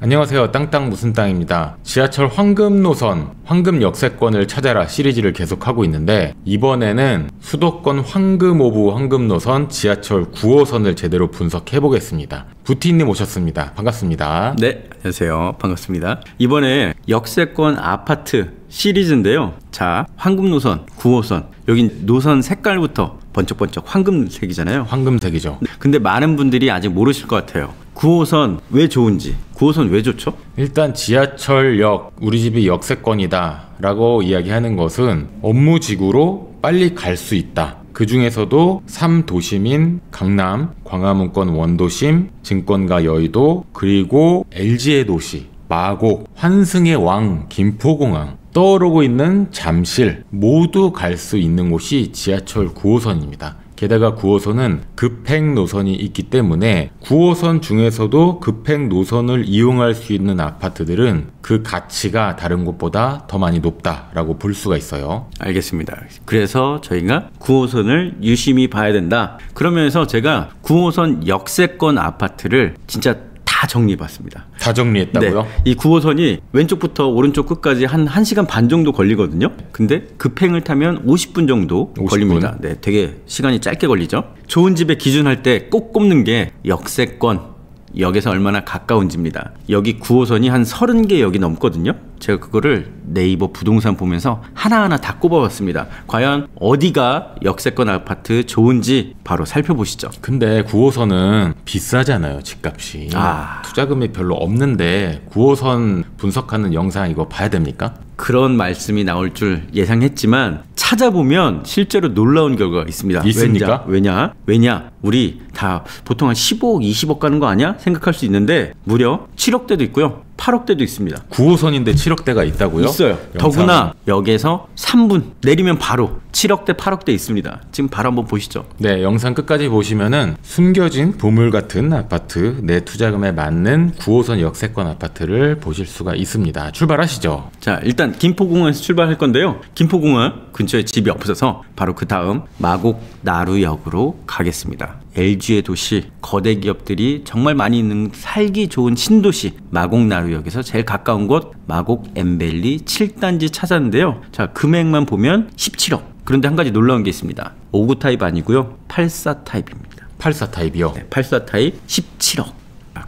안녕하세요. 땅땅 무슨 땅입니다. 지하철 황금 노선, 황금 역세권을 찾아라 시리즈를 계속하고 있는데 이번에는 수도권 황금 오브 황금 노선 지하철 9호선을 제대로 분석해 보겠습니다. 부티님 오셨습니다. 반갑습니다. 네, 안녕하세요. 반갑습니다. 이번에 역세권 아파트 시리즈인데요. 자, 황금 노선, 9호선. 여기 노선 색깔부터 번쩍번쩍 황금색이잖아요. 황금색이죠. 근데 많은 분들이 아직 모르실 것 같아요. 9호선 왜 좋은지, 9호선 왜 좋죠? 일단 지하철역, 우리 집이 역세권이다 라고 이야기하는 것은 업무지구로 빨리 갈 수 있다. 그 중에서도 3도심인 강남, 광화문권 원도심, 증권가 여의도, 그리고 LG의 도시, 마곡, 환승의 왕, 김포공항, 떠오르고 있는 잠실 모두 갈 수 있는 곳이 지하철 9호선입니다. 게다가 9호선은 급행 노선이 있기 때문에 9호선 중에서도 급행 노선을 이용할 수 있는 아파트들은 그 가치가 다른 곳보다 더 많이 높다라고 볼 수가 있어요. 알겠습니다. 그래서 저희가 9호선을 유심히 봐야 된다. 그러면서 제가 9호선 역세권 아파트를 진짜 다 정리해봤습니다. 다 정리했다고요? 네, 이 9호선이 왼쪽부터 오른쪽 끝까지 한 1시간 반 정도 걸리거든요. 근데 급행을 타면 50분 정도 50분? 걸립니다. 네, 되게 시간이 짧게 걸리죠. 좋은 집에 기준할 때 꼭 꼽는 게 역세권, 역에서 얼마나 가까운지입니다. 여기 9호선이 한 30개 역이 넘거든요. 제가 그거를 네이버 부동산 보면서 하나하나 다 꼽아봤습니다. 과연 어디가 역세권 아파트 좋은지 바로 살펴보시죠. 근데 9호선은 비싸잖아요, 집값이. 투자금이 별로 없는데 9호선 분석하는 영상 이거 봐야 됩니까? 그런 말씀이 나올 줄 예상했지만 찾아보면 실제로 놀라운 결과가 있습니다. 있습니까? 왜냐? 우리 다 보통 한 15억, 20억 가는 거 아니야? 생각할 수 있는데 무려 7억대도 있고요. 8억대도 있습니다. 9호선인데 7억대가 있다고요? 있어요. 더구나 역에서 3분 내리면 바로 7억대, 8억대 있습니다. 지금 바로 한번 보시죠. 네, 영상 끝까지 보시면은 숨겨진 보물 같은 아파트, 내 투자금에 맞는 9호선 역세권 아파트를 보실 수가 있습니다. 출발하시죠. 자, 일단 김포공항에서 출발할 건데요. 김포공항 근처에 집이 없어서 바로 그 다음 마곡 나루역으로 가겠습니다. LG의 도시, 거대 기업들이 정말 많이 있는 살기 좋은 신도시 마곡 나루역에서 제일 가까운 곳 마곡 엠벨리 7단지 찾았는데요. 자, 금액만 보면 17억. 그런데 한 가지 놀라운 게 있습니다. 59 타입 아니고요. 84 타입입니다. 84 타입이요? 네, 84 타입 17억.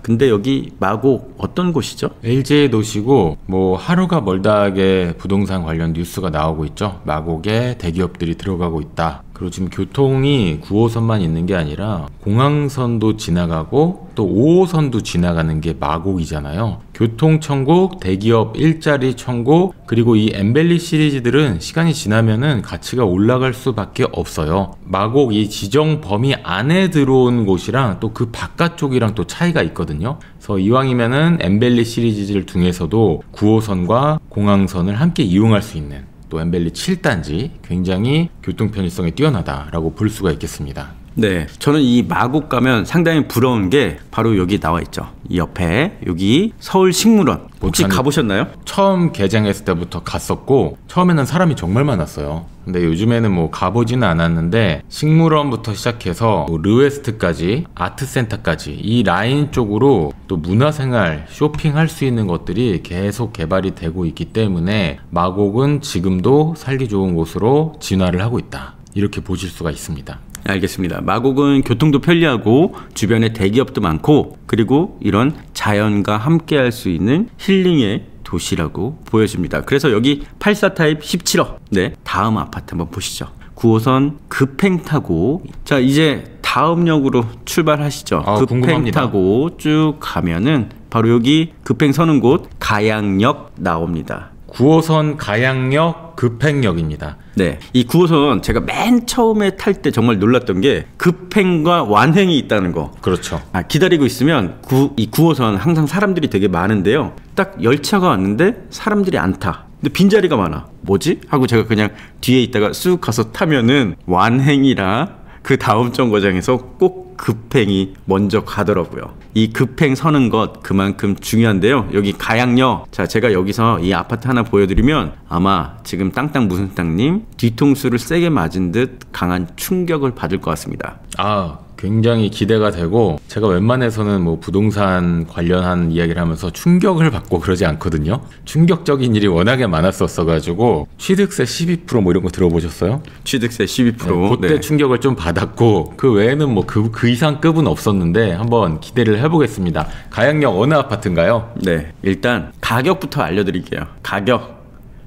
근데 여기 마곡 어떤 곳이죠? LG의 도시고 뭐 하루가 멀다하게 부동산 관련 뉴스가 나오고 있죠. 마곡에 대기업들이 들어가고 있다. 그리고 지금 교통이 9호선만 있는 게 아니라 공항선도 지나가고 또 5호선도 지나가는 게 마곡이잖아요. 교통천국, 대기업 일자리 천국, 그리고 이 엠벨리 시리즈들은 시간이 지나면은 가치가 올라갈 수밖에 없어요. 마곡 이 지정 범위 안에 들어온 곳이랑 또 그 바깥쪽이랑 또 차이가 있거든요. 그래서 이왕이면은 엠벨리 시리즈들 중에서도 9호선과 공항선을 함께 이용할 수 있는 또 엠벨리 7단지 굉장히 교통 편의성이 뛰어나다라고 볼 수가 있겠습니다. 네, 저는 이 마곡 가면 상당히 부러운 게 바로 여기 나와 있죠. 이 옆에 여기 서울식물원 혹시 가보셨나요? 처음 개장했을 때부터 갔었고 처음에는 사람이 정말 많았어요. 근데 요즘에는 뭐 가보지는 않았는데 식물원부터 시작해서 뭐 르웨스트까지 아트센터까지 이 라인 쪽으로 또 문화생활 쇼핑할 수 있는 것들이 계속 개발이 되고 있기 때문에 마곡은 지금도 살기 좋은 곳으로 진화를 하고 있다. 이렇게 보실 수가 있습니다. 알겠습니다. 마곡은 교통도 편리하고 주변에 대기업도 많고 그리고 이런 자연과 함께 할 수 있는 힐링의 도시라고 보여집니다. 그래서 여기 84 타입 17억. 네, 다음 아파트 한번 보시죠. 9호선 급행 타고 자 이제 다음 역으로 출발하시죠. 급행 궁금합니다. 타고 쭉 가면은 바로 여기 급행 서는 곳 가양역 나옵니다. 9호선 가양역 급행역입니다. 네, 이 9호선 제가 맨 처음에 탈 때 정말 놀랐던 게 급행과 완행이 있다는 거. 그렇죠. 기다리고 있으면 이 9호선 항상 사람들이 되게 많은데요. 딱 열차가 왔는데 사람들이 안 타. 근데 빈자리가 많아. 뭐지? 하고 제가 그냥 뒤에 있다가 쑥 가서 타면은 완행이라 그 다음 정거장에서 꼭 급행이 먼저 가더라고요. 이 급행 서는 것 그만큼 중요한데요. 여기 가양역, 자 제가 여기서 이 아파트 하나 보여드리면 아마 지금 땅땅 무슨 땅님 뒤통수를 세게 맞은 듯 강한 충격을 받을 것 같습니다. 굉장히 기대가 되고, 제가 웬만해서는 뭐 부동산 관련한 이야기를 하면서 충격을 받고 그러지 않거든요. 충격적인 일이 워낙에 많았었어가지고 취득세 12% 뭐 이런 거 들어보셨어요? 취득세 12%. 네, 그때 네. 충격을 좀 받았고, 그 외에는 뭐 그 이상 급은 없었는데 한번 기대를 해보겠습니다. 가양역 어느 아파트인가요? 네, 일단 가격부터 알려드릴게요. 가격.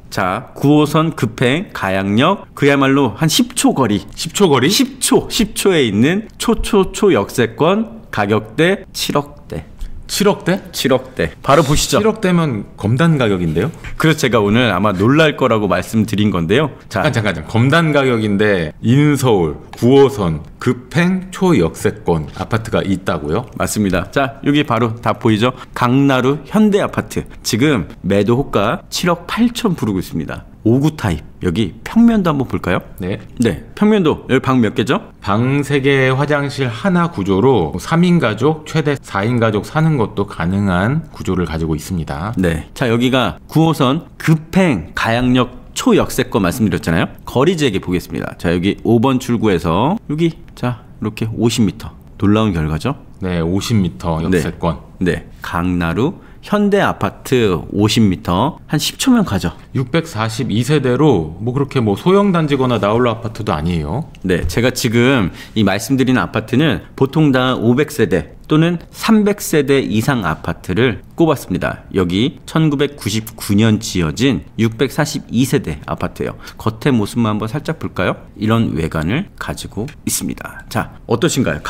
자, 9호선 급행 가양역, 그야말로 한 10초 거리. 10초 거리? 10초에 있는 초초초 역세권, 가격대 7억대. 7억대? 7억대. 바로 보시죠. 7억대면 검단 가격인데요? 그래서 제가 오늘 아마 놀랄 거라고 말씀드린 건데요. 자, 잠깐. 검단 가격인데 인서울 9호선 급행 초역세권 아파트가 있다고요? 맞습니다. 자, 여기 바로 다 보이죠? 강나루 현대아파트. 지금 매도 호가 7억 8천 부르고 있습니다. 5구 타입. 여기 평면도 한번 볼까요? 네. 네, 평면도 여기 방 몇 개죠? 방 3개, 화장실 하나 구조로 3인 가족, 최대 4인 가족 사는 것도 가능한 구조를 가지고 있습니다. 네. 자, 여기가 9호선 급행 가양역 초역세권 말씀드렸잖아요. 거리 재개 보겠습니다. 자, 여기 5번 출구에서 여기 자 이렇게 50m. 놀라운 결과죠? 네, 50m 역세권. 네. 강나루 현대 아파트 50m 한 10초면 가죠. 642세대로 뭐 그렇게 뭐 소형 단지거나 나홀로 아파트도 아니에요. 네, 제가 지금 이 말씀드리는 아파트는 보통 다 500세대 또는 300세대 이상 아파트를 꼽았습니다. 여기 1999년 지어진 642세대 아파트예요. 겉의 모습만 한번 살짝 볼까요? 이런 외관을 가지고 있습니다. 자, 어떠신가요?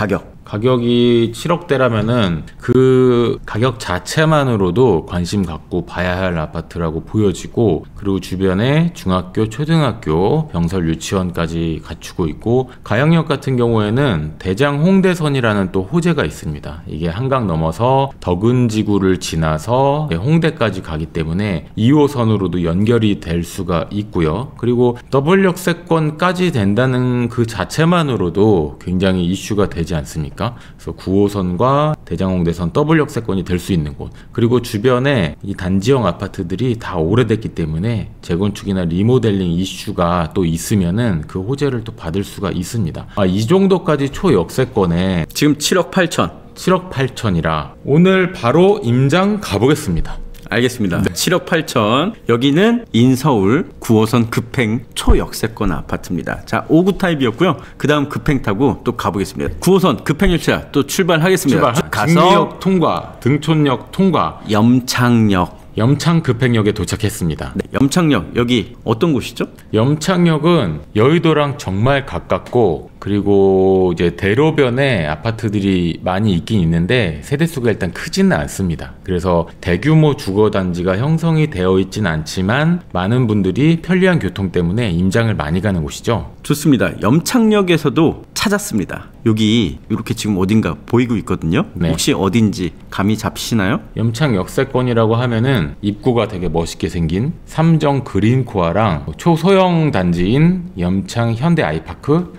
가격이 7억대라면은 그 가격 자체만으로도 관심 갖고 봐야 할 아파트라고 보여지고, 그리고 주변에 중학교, 초등학교, 병설 유치원까지 갖추고 있고, 가양역 같은 경우에는 대장 홍대선이라는 또 호재가 있습니다. 이게 한강 넘어서 덕은지구를 지나서 홍대까지 가기 때문에 2호선으로도 연결이 될 수가 있고요. 그리고 더블 역세권까지 된다는 그 자체만으로도 굉장히 이슈가 되지 않습니까? 그래서 9호선과 대장홍대선 더블 역세권이 될 수 있는 곳, 그리고 주변에 이 단지형 아파트들이 다 오래됐기 때문에 재건축이나 리모델링 이슈가 또 있으면은 그 호재를 또 받을 수가 있습니다. 이 정도까지 초역세권에 지금 7억 8천. 7억 8천이라 오늘 바로 임장 가보겠습니다. 알겠습니다. 네. 7억 8천. 여기는 인서울 9호선 급행 초역세권 아파트입니다. 자, 5구 타입이었고요. 그 다음 급행 타고 또 가보겠습니다. 9호선 급행 열차 또 출발하겠습니다. 가서 진리역 통과, 등촌역 통과, 염창 급행역에 도착했습니다. 네, 염창역 여기 어떤 곳이죠? 염창역은 여의도랑 정말 가깝고, 그리고 이제 대로변에 아파트들이 많이 있긴 있는데 세대수가 일단 크지는 않습니다. 그래서 대규모 주거단지가 형성이 되어 있진 않지만 많은 분들이 편리한 교통 때문에 임장을 많이 가는 곳이죠. 좋습니다. 염창역에서도 찾았습니다. 여기 이렇게 지금 어딘가 보이고 있거든요. 네. 혹시 어딘지 감이 잡히시나요? 염창 역세권이라고 하면은 입구가 되게 멋있게 생긴 삼정 그린코아랑 초소형 단지인 염창 현대 아이파크,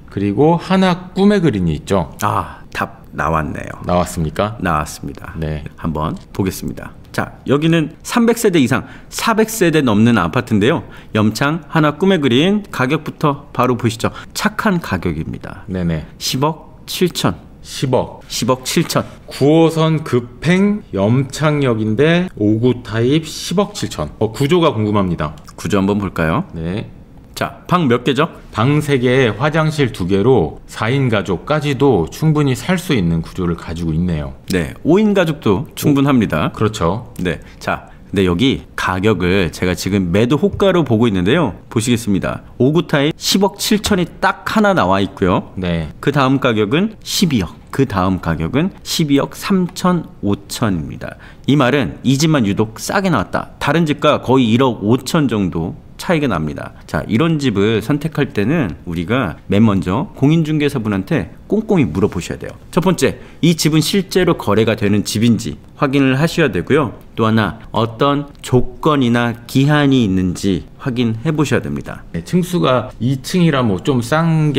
그리고 하나 꿈의 그린이 있죠. 답 나왔네요. 나왔습니까? 나왔습니다. 네. 한번 보겠습니다. 자, 여기는 300세대 이상 400세대 넘는 아파트인데요. 염창 하나 꿈의 그린 가격부터 바로 보시죠. 착한 가격입니다. 네네. 10억 7천. 10억 7천. 9호선 급행 염창역인데 5구 타입 10억 7천. 구조가 궁금합니다. 구조 한번 볼까요? 네. 자, 방 몇 개죠? 방 3개에 화장실 2개로 4인 가족까지도 충분히 살 수 있는 구조를 가지고 있네요. 네, 5인 가족도 충분합니다. 그렇죠. 네, 자, 근데 여기 가격을 제가 지금 매도 호가로 보고 있는데요. 보시겠습니다. 5구 타입 10억 7천이 딱 하나 나와 있고요. 네. 그 다음 가격은 12억. 그 다음 가격은 12억 3천 5천입니다. 이 말은 이 집만 유독 싸게 나왔다. 다른 집과 거의 1억 5천 정도 차이가 납니다. 자, 이런 집을 선택할 때는 우리가 맨 먼저 공인중개사분한테 꼼꼼히 물어보셔야 돼요. 첫 번째, 이 집은 실제로 거래가 되는 집인지 확인을 하셔야 되고요. 또 하나, 어떤 조건이나 기한이 있는지 확인해 보셔야 됩니다. 네, 층수가 2층이라 뭐 좀 싼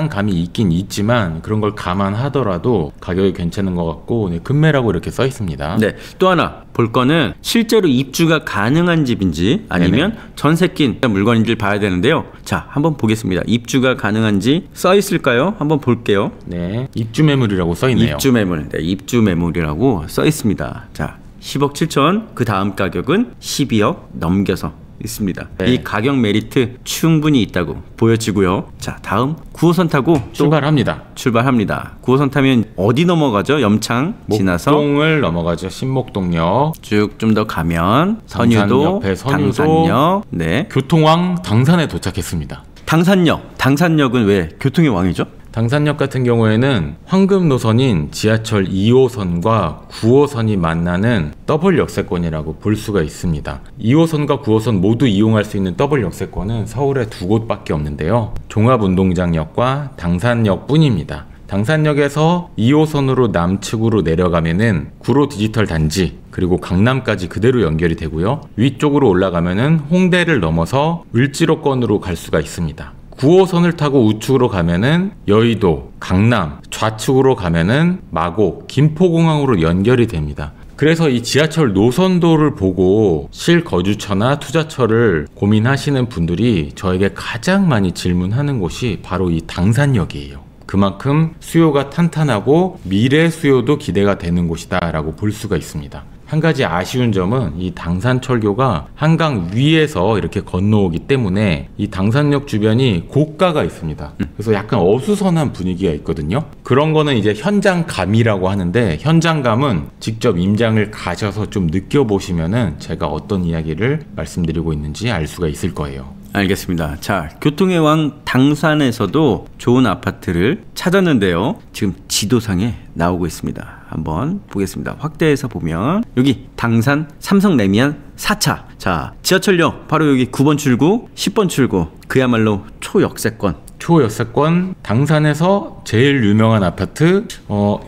감이 있긴 있지만 그런 걸 감안하더라도 가격이 괜찮은 것 같고 네, 금매라고 이렇게 써 있습니다. 네, 또 하나 볼 거는 실제로 입주가 가능한 집인지 아니면 네네. 전세 낀 물건인지를 봐야 되는데요. 자, 한번 보겠습니다. 입주가 가능한지 써 있을까요? 한번 볼게요. 네, 입주 매물이라고 써 있네요. 입주 매물, 네, 입주 매물이라고 써 있습니다. 자, 10억 7천, 그 다음 가격은 12억 넘겨서 있습니다. 네. 이 가격 메리트 충분히 있다고 보여지고요. 자, 다음 9호선 타고 출발합니다. 출발합니다. 9호선 타면 어디 넘어가죠? 염창 지나서 목동을 넘어가죠. 신목동역. 쭉 좀 더 가면 선유도, 옆에 선유도, 당산역, 네, 교통왕 당산에 도착했습니다. 당산역은 왜 교통의 왕이죠? 당산역 같은 경우에는 황금 노선인 지하철 2호선과 9호선이 만나는 더블 역세권이라고 볼 수가 있습니다. 2호선과 9호선 모두 이용할 수 있는 더블 역세권은 서울에 2곳밖에 없는데요. 종합운동장역과 당산역 뿐입니다. 당산역에서 2호선으로 남측으로 내려가면은 구로 디지털 단지 그리고 강남까지 그대로 연결이 되고요. 위쪽으로 올라가면은 홍대를 넘어서 을지로권으로 갈 수가 있습니다. 9호선을 타고 우측으로 가면은 여의도, 강남, 좌측으로 가면은 마곡, 김포공항으로 연결이 됩니다. 그래서 이 지하철 노선도를 보고 실거주처나 투자처를 고민하시는 분들이 저에게 가장 많이 질문하는 곳이 바로 이 당산역이에요. 그만큼 수요가 탄탄하고 미래 수요도 기대가 되는 곳이다 라고 볼 수가 있습니다. 한 가지 아쉬운 점은 이 당산철교가 한강 위에서 이렇게 건너오기 때문에 이 당산역 주변이 고가가 있습니다. 그래서 약간 어수선한 분위기가 있거든요. 그런 거는 이제 현장감이라고 하는데 현장감은 직접 임장을 가셔서 좀 느껴보시면은 제가 어떤 이야기를 말씀드리고 있는지 알 수가 있을 거예요. 알겠습니다. 자, 교통의 왕 당산에서도 좋은 아파트를 찾았는데요. 지금 지도상에 나오고 있습니다. 한번 보겠습니다. 확대해서 보면 여기 당산 삼성 레미안 4차. 자, 지하철역 바로 여기 9번 출구, 10번 출구. 그야말로 초역세권. 초역세권 당산에서 제일 유명한 아파트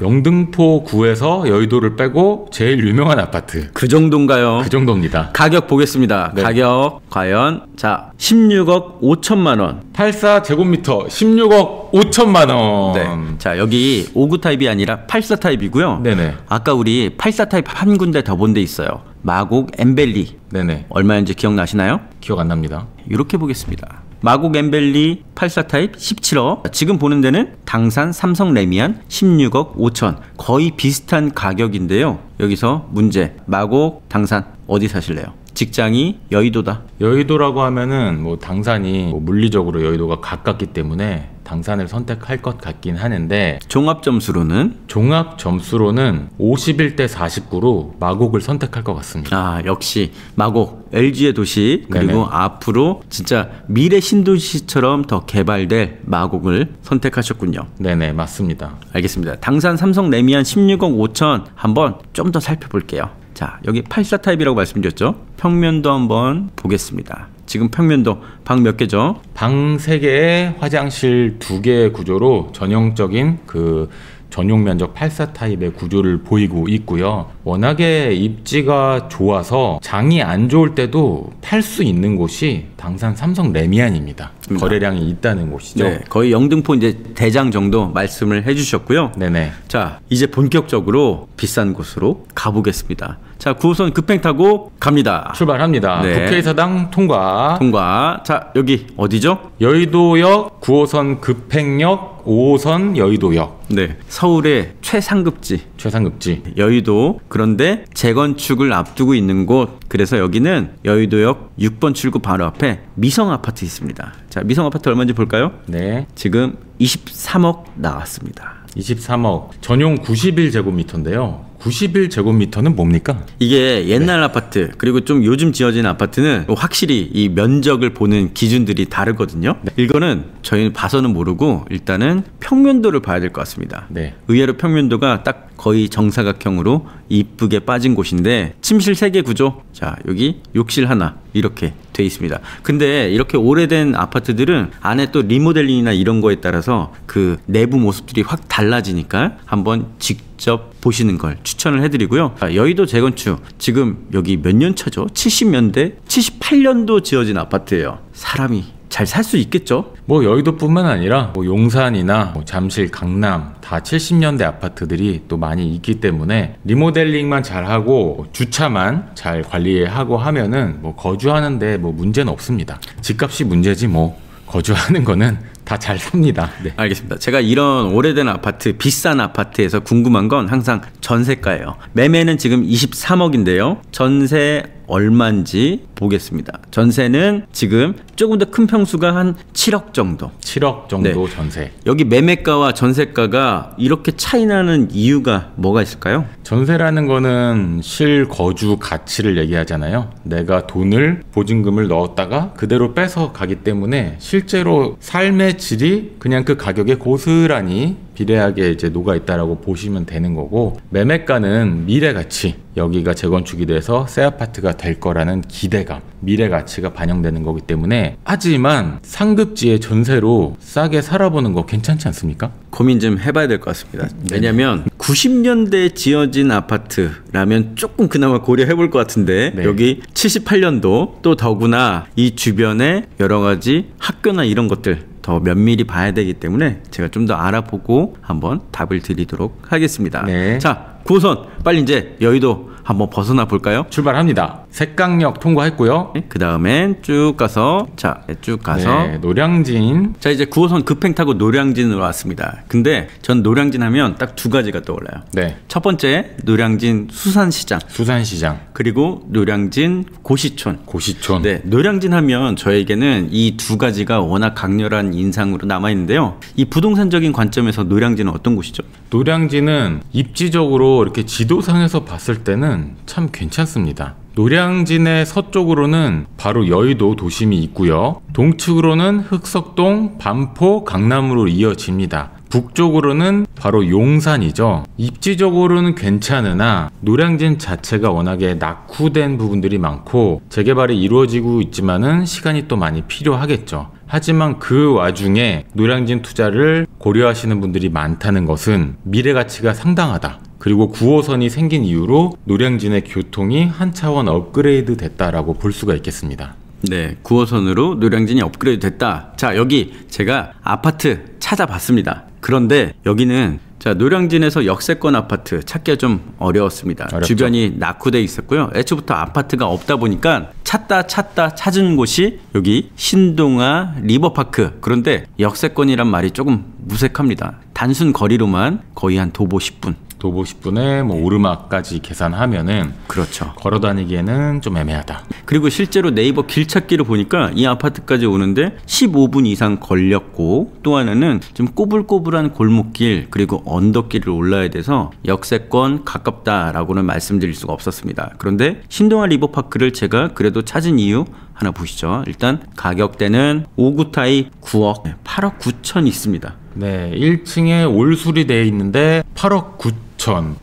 영등포구에서 여의도를 빼고 제일 유명한 아파트 그 정도인가요? 그 정도입니다. 가격 보겠습니다. 네. 가격 과연 자 16억 5천만 원. 84제곱미터 16억 5천만 원. 네. 자, 여기 59 타입이 아니라 84 타입이고요. 네네. 아까 우리 84 타입 한 군데 더 본 데 있어요. 마곡 엠벨리. 네네. 얼마인지 기억나시나요? 기억 안 납니다. 이렇게 보겠습니다. 마곡 엠벨리 84 타입 17억. 지금 보는 데는 당산 삼성 레미안 16억 5천. 거의 비슷한 가격인데요. 여기서 문제. 마곡 당산 어디 사실래요? 직장이 여의도다. 여의도라고 하면은 뭐 당산이 뭐 물리적으로 여의도가 가깝기 때문에 당산을 선택할 것 같긴 하는데 종합 점수로는 종합 점수로는 51대 49로 마곡을 선택할 것 같습니다. 아, 역시 마곡 LG의 도시 그리고 네네. 앞으로 진짜 미래 신도시처럼 더 개발될 마곡을 선택하셨군요. 네네, 맞습니다. 알겠습니다. 당산 삼성 레미안 16억 5천 한번 좀 더 살펴볼게요. 자, 여기 84 타입이라고 말씀드렸죠. 평면도 한번 보겠습니다. 지금 평면도 방 몇 개죠? 방 3개에 화장실 2개의 구조로 전형적인 그 전용 면적 84 타입의 구조를 보이고 있고요. 워낙에 입지가 좋아서 장이 안 좋을 때도 팔 수 있는 곳이 당산 삼성 레미안입니다. 거래량이 있다는 곳이죠. 네, 거의 영등포 이제 대장 정도 말씀을 해주셨고요. 네네. 자, 이제 본격적으로 비싼 곳으로 가보겠습니다. 자, 9호선 급행 타고 갑니다. 출발합니다. 네. 국회의사당 통과. 자, 여기 어디죠? 여의도역, 9호선 급행역, 5호선 여의도역. 네, 서울의 최상급지 최상급지. 여의도. 그런데 재건축을 앞두고 있는 곳. 그래서 여기는 여의도역 6번 출구 바로 앞에 미성 아파트 있습니다. 자, 미성 아파트 얼마인지 볼까요? 네. 지금 23억 나왔습니다. 23억. 전용 91제곱미터인데요. 91제곱미터는 뭡니까? 이게 옛날 아파트 그리고 좀 요즘 지어진 아파트는 확실히 이 면적을 보는 기준들이 다르거든요. 이거는 저희는 봐서는 모르고 일단은 평면도를 봐야 될 것 같습니다. 네. 의외로 평면도가 딱 거의 정사각형으로 이쁘게 빠진 곳인데 침실 3개 구조. 자, 여기 욕실 하나 이렇게 돼 있습니다. 근데 이렇게 오래된 아파트들은 안에 또 리모델링이나 이런 거에 따라서 그 내부 모습들이 확 달라지니까 한번 직접 직접 보시는 걸 추천을 해드리고요. 여의도 재건축 지금 여기 몇 년 차죠? 70년대, 78년도 지어진 아파트예요. 사람이 잘 살 수 있겠죠? 뭐 여의도뿐만 아니라 뭐 용산이나 뭐 잠실, 강남 다 70년대 아파트들이 또 많이 있기 때문에 리모델링만 잘하고 주차만 잘 관리하고 하면은 뭐 거주하는데 뭐 문제는 없습니다. 집값이 문제지 뭐 거주하는 거는 다 잘 삽니다. 네. 알겠습니다. 제가 이런 오래된 아파트, 비싼 아파트에서 궁금한 건 항상 전세가예요. 매매는 지금 23억인데요. 전세 얼마인지 보겠습니다. 전세는 지금 조금 더 큰 평수가 한 7억 정도. 7억 정도 네. 전세. 여기 매매가와 전세가가 이렇게 차이 나는 이유가 뭐가 있을까요? 전세라는 거는 실거주 가치를 얘기하잖아요. 내가 돈을 보증금을 넣었다가 그대로 뺏어 가기 때문에 실제로 삶의 질이 그냥 그 가격에 고스란히 비례하게 이제 녹아 있다라고 보시면 되는 거고, 매매가는 미래 가치, 여기가 재건축이 돼서 새 아파트가 될 거라는 기대감, 미래 가치가 반영되는 거기 때문에. 하지만 상급지의 전세로 싸게 살아보는 거 괜찮지 않습니까? 고민 좀 해봐야 될 것 같습니다. 왜냐면 90년대에 지어진 아파트라면 조금 그나마 고려해 볼 것 같은데 네. 여기 78년도, 또 더구나 이 주변에 여러 가지 학교나 이런 것들 더 면밀히 봐야 되기 때문에 제가 좀 더 알아보고 한번 답을 드리도록 하겠습니다. 네. 자, 9호선 빨리 이제 여의도 한번 벗어나 볼까요? 출발합니다. 색강역 통과했고요. 그 다음엔 쭉 가서, 자, 쭉 가서 네, 노량진. 자, 이제 9호선 급행 타고 노량진으로 왔습니다. 근데 전 노량진 하면 딱 두 가지가 떠올라요. 네, 첫 번째 노량진 수산시장, 수산시장, 그리고 노량진 고시촌. 고시촌. 네, 노량진 하면 저에게는 이 두 가지가 워낙 강렬한 인상으로 남아있는데요. 이 부동산적인 관점에서 노량진은 어떤 곳이죠? 노량진은 입지적으로 이렇게 지도상에서 봤을 때는 참 괜찮습니다. 노량진의 서쪽으로는 바로 여의도 도심이 있고요. 동측으로는 흑석동, 반포, 강남으로 이어집니다. 북쪽으로는 바로 용산이죠. 입지적으로는 괜찮으나 노량진 자체가 워낙에 낙후된 부분들이 많고 재개발이 이루어지고 있지만은 시간이 또 많이 필요하겠죠. 하지만 그 와중에 노량진 투자를 고려하시는 분들이 많다는 것은 미래 가치가 상당하다. 그리고 9호선이 생긴 이후로 노량진의 교통이 한 차원 업그레이드 됐다라고 볼 수가 있겠습니다. 네, 9호선으로 노량진이 업그레이드 됐다. 자, 여기 제가 아파트 찾아봤습니다. 그런데 여기는 자, 노량진에서 역세권 아파트 찾기가 좀 어려웠습니다. 어렵죠. 주변이 낙후돼 있었고요. 애초부터 아파트가 없다 보니까 찾다 찾은 곳이 여기 신동아 리버파크. 그런데 역세권이란 말이 조금 무색합니다. 단순 거리로만 거의 한 도보 10분. 도보 10분에 뭐 오르막까지 계산하면은 그렇죠. 걸어 다니기에는 좀 애매하다. 그리고 실제로 네이버 길 찾기를 보니까 이 아파트까지 오는데 15분 이상 걸렸고, 또 하나는 좀 꼬불꼬불한 골목길 그리고 언덕길을 올라야 돼서 역세권 가깝다라고는 말씀드릴 수가 없었습니다. 그런데 신동아 리버파크를 제가 그래도 찾은 이유 하나 보시죠. 일단 가격대는 5구 타입 9억, 8억 9천 있습니다. 네, 1층에 올수리 되어 있는데 8억 9천.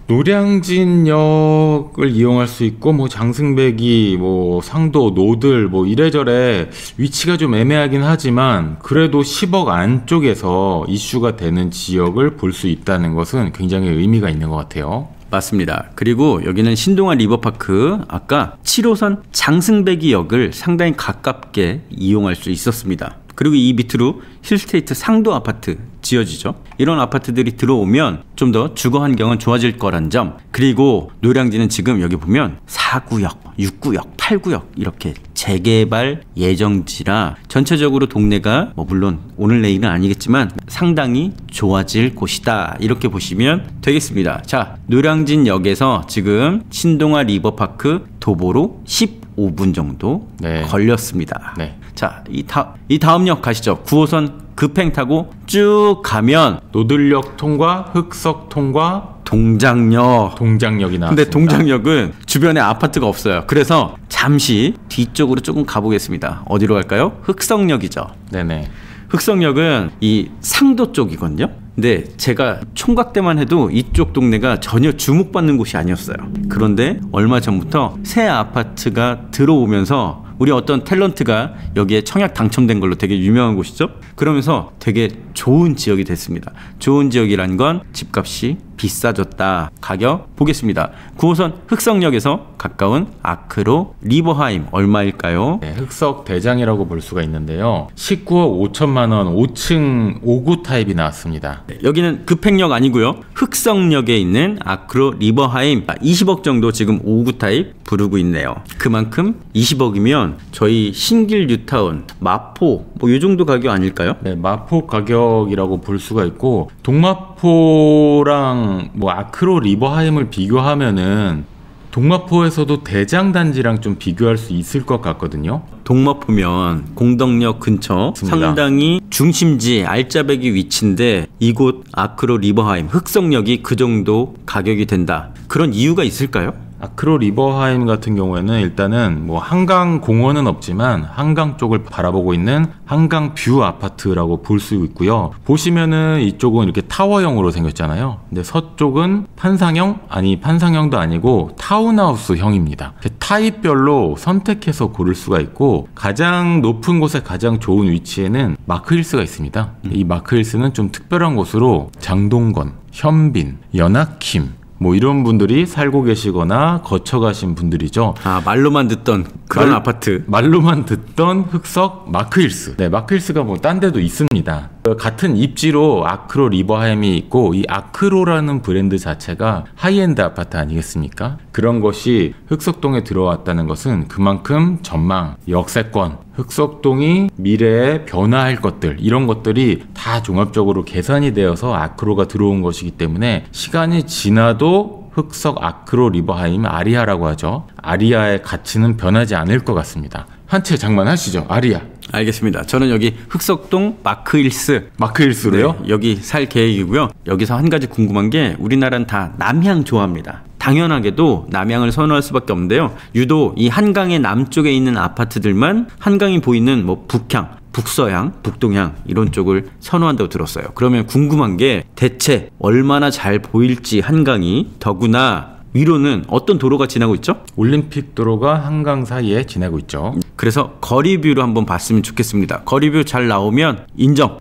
노량진역을 이용할 수 있고 뭐 장승배기, 뭐 상도, 노들 뭐 이래저래 위치가 좀 애매하긴 하지만 그래도 10억 안쪽에서 이슈가 되는 지역을 볼 수 있다는 것은 굉장히 의미가 있는 것 같아요. 맞습니다. 그리고 여기는 신동아 리버파크, 아까 7호선 장승배기역을 상당히 가깝게 이용할 수 있었습니다. 그리고 이 밑으로 힐스테이트 상도 아파트 지어지죠. 이런 아파트들이 들어오면 좀 더 주거 환경은 좋아질 거란 점. 그리고 노량진은 지금 여기 보면 4구역, 6구역, 8구역 이렇게 재개발 예정지라 전체적으로 동네가 뭐 물론 오늘 내일은 아니겠지만 상당히 좋아질 곳이다. 이렇게 보시면 되겠습니다. 자, 노량진역에서 지금 신동아 리버파크 도보로 15분 정도 네. 걸렸습니다. 네. 자, 이 다음 역 가시죠. 9호선 급행 타고 쭉 가면 노들역 통과, 흑석 통과, 동장역이 나왔습니다. 근데 동장역은 주변에 아파트가 없어요. 그래서 잠시 뒤쪽으로 조금 가보겠습니다. 어디로 갈까요? 흑석역이죠. 네네. 흑석역은 이 상도 쪽이거든요. 근데 제가 총각 때만 해도 이쪽 동네가 전혀 주목받는 곳이 아니었어요. 그런데 얼마 전부터 새 아파트가 들어오면서 우리 어떤 탤런트가 여기에 청약 당첨된 걸로 되게 유명한 곳이죠. 그러면서 되게 좋은 지역이 됐습니다. 좋은 지역이란 건 집값이 비싸졌다. 가격 보겠습니다. 9호선 흑석역에서 가까운 아크로 리버하임 얼마일까요? 네, 흑석 대장이라고 볼 수가 있는데요. 19억 5천만 원 5층 5구 타입이 나왔습니다. 네, 여기는 급행역 아니고요. 흑석역에 있는 아크로 리버하임 20억 정도 지금 5구 타입 부르고 있네요. 그만큼 20억이면 저희 신길 뉴타운, 마포 뭐 이 정도 가격 아닐까요? 네, 마포 가격이라고 볼 수가 있고 동마포랑 뭐 아크로 리버하임을 비교하면은 동마포에서도 대장단지랑 좀 비교할 수 있을 것 같거든요. 동마포면 공덕역 근처 맞습니다. 상당히 중심지 알짜배기 위치인데 이곳 아크로 리버하임 흑석역이 그 정도 가격이 된다. 그런 이유가 있을까요? 아크로 리버하임 같은 경우에는 일단은 뭐 한강 공원은 없지만 한강 쪽을 바라보고 있는 한강 뷰 아파트라고 볼 수 있고요. 보시면은 이쪽은 이렇게 타워형으로 생겼잖아요. 근데 서쪽은 판상형? 아니 판상형도 아니고 타운하우스형입니다. 타입별로 선택해서 고를 수가 있고 가장 높은 곳에 가장 좋은 위치에는 마크힐스가 있습니다. 이 마크힐스는 좀 특별한 곳으로 장동건, 현빈, 연하킴 뭐 이런 분들이 살고 계시거나 거쳐가신 분들이죠. 아, 말로만 듣던 그런 아파트. 말로만 듣던 흑석 마크힐스. 네, 마크힐스가 뭐 딴 데도 있습니다. 같은 입지로 아크로 리버하임이 있고 이 아크로라는 브랜드 자체가 하이엔드 아파트 아니겠습니까? 그런 것이 흑석동에 들어왔다는 것은 그만큼 전망, 역세권, 흑석동이 미래에 변화할 것들 이런 것들이 다 종합적으로 계산이 되어서 아크로가 들어온 것이기 때문에 시간이 지나도 흑석 아크로 리버하임 아리아라고 하죠. 아리아의 가치는 변하지 않을 것 같습니다. 한 채 장만하시죠. 아리아. 알겠습니다. 저는 여기 흑석동 마크힐스. 마크힐스로요? 네, 여기 살 계획이고요. 여기서 한 가지 궁금한 게 우리나라는 다 남향 좋아합니다. 당연하게도 남향을 선호할 수밖에 없는데요. 유독 이 한강의 남쪽에 있는 아파트들만 한강이 보이는 뭐 북향, 북서향, 북동향 이런 쪽을 선호한다고 들었어요. 그러면 궁금한 게 대체 얼마나 잘 보일지 한강이 더구나 위로는 어떤 도로가 지나고 있죠? 올림픽 도로가 한강 사이에 지나고 있죠. 그래서 거리뷰로 한번 봤으면 좋겠습니다. 거리뷰 잘 나오면 인정.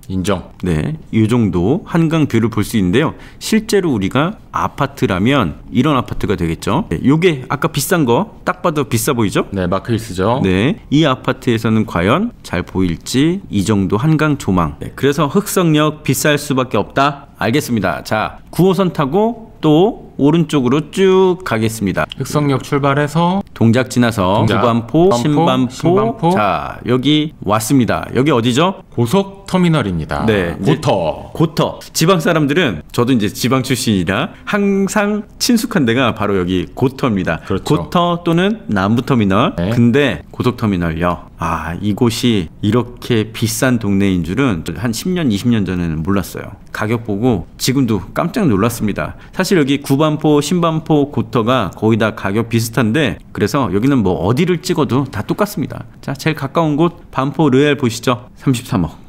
네, 이 정도 한강 뷰를 볼 수 있는데요. 실제로 우리가 아파트라면 이런 아파트가 되겠죠. 네, 요게 아까 비싼 거 딱 봐도 비싸 보이죠? 네, 마크힐스죠. 네, 이 아파트에서는 과연 잘 보일지 이 정도 한강 조망. 네, 그래서 흑석역 비쌀 수밖에 없다. 알겠습니다. 자, 9호선 타고 또 오른쪽으로 쭉 가겠습니다. 흑석역 출발해서 동작 지나서 구반포, 신반포. 신반포. 자, 여기 왔습니다. 여기 어디죠? 고속터미널입니다. 네, 고터. 지방 사람들은 저도 이제 지방 출신이라 항상 친숙한 데가 바로 여기 고터입니다. 그렇죠. 고터 또는 남부터미널. 네. 근데 고속터미널요. 아, 이곳이 이렇게 비싼 동네인 줄은 한 10년, 20년 전에는 몰랐어요. 가격 보고 지금도 깜짝 놀랐습니다. 사실 여기 구반포, 신반포, 고터가 거의 다 가격 비슷한데 그래서 여기는 뭐 어디를 찍어도 다 똑같습니다. 자, 제일 가까운 곳 반포 르엘 보시죠. 33억.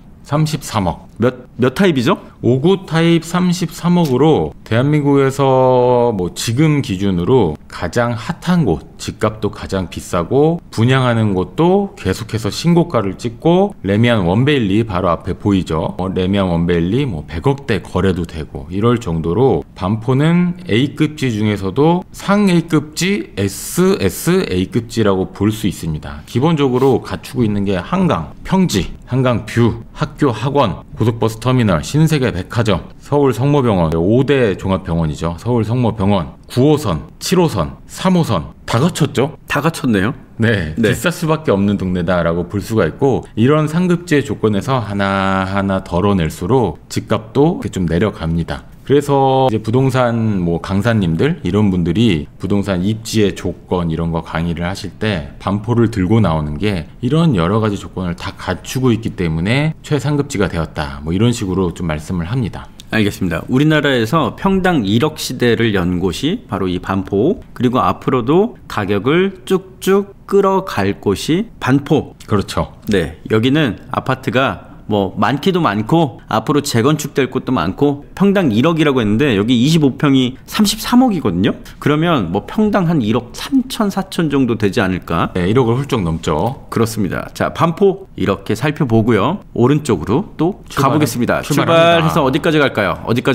몇 타입이죠? 5구 타입 33억으로 대한민국에서 뭐 지금 기준으로 가장 핫한 곳, 집값도 가장 비싸고 분양하는 곳도 계속해서 신고가를 찍고 레미안 원베일리 바로 앞에 보이죠. 레미안 원베일리 뭐 100억대 거래도 되고 이럴 정도로 반포는 A급지 중에서도 상 A급지, SSA급지라고 볼 수 있습니다. 기본적으로 갖추고 있는 게 한강, 평지, 한강 뷰, 학교, 학원, 고속버스 터미널, 신세계 백화점, 서울 성모병원, 5대 종합병원이죠. 서울 성모병원, 9호선, 7호선, 3호선 다 갖췄죠? 다 갖췄네요. 네, 비쌀 수밖에 없는 동네다라고 볼 수가 있고 이런 상급지의 조건에서 하나하나 덜어낼수록 집값도 좀 내려갑니다. 그래서 이제 부동산 뭐 강사님들 이런 분들이 부동산 입지의 조건 이런 거 강의를 하실 때 반포를 들고 나오는 게 이런 여러 가지 조건을 다 갖추고 있기 때문에 최상급지가 되었다. 뭐 이런 식으로 좀 말씀을 합니다. 알겠습니다. 우리나라에서 평당 1억 시대를 연 곳이 바로 이 반포, 그리고 앞으로도 가격을 쭉쭉 끌어갈 곳이 반포. 그렇죠. 네, 여기는 아파트가 뭐 많기도 많고 앞으로 재건축될 곳도 많고 평당 1억이라고 했는데 여기 25평이 33억이거든요. 그러면 뭐 평당 한 1억 3천 4천 정도 되지 않을까? 네, 1억을 훌쩍 넘죠. 그렇습니다. 자, 반포 이렇게 살펴보고요. 오른쪽으로 또 가보겠습니다. 출발합니다. 출발해서 어디까지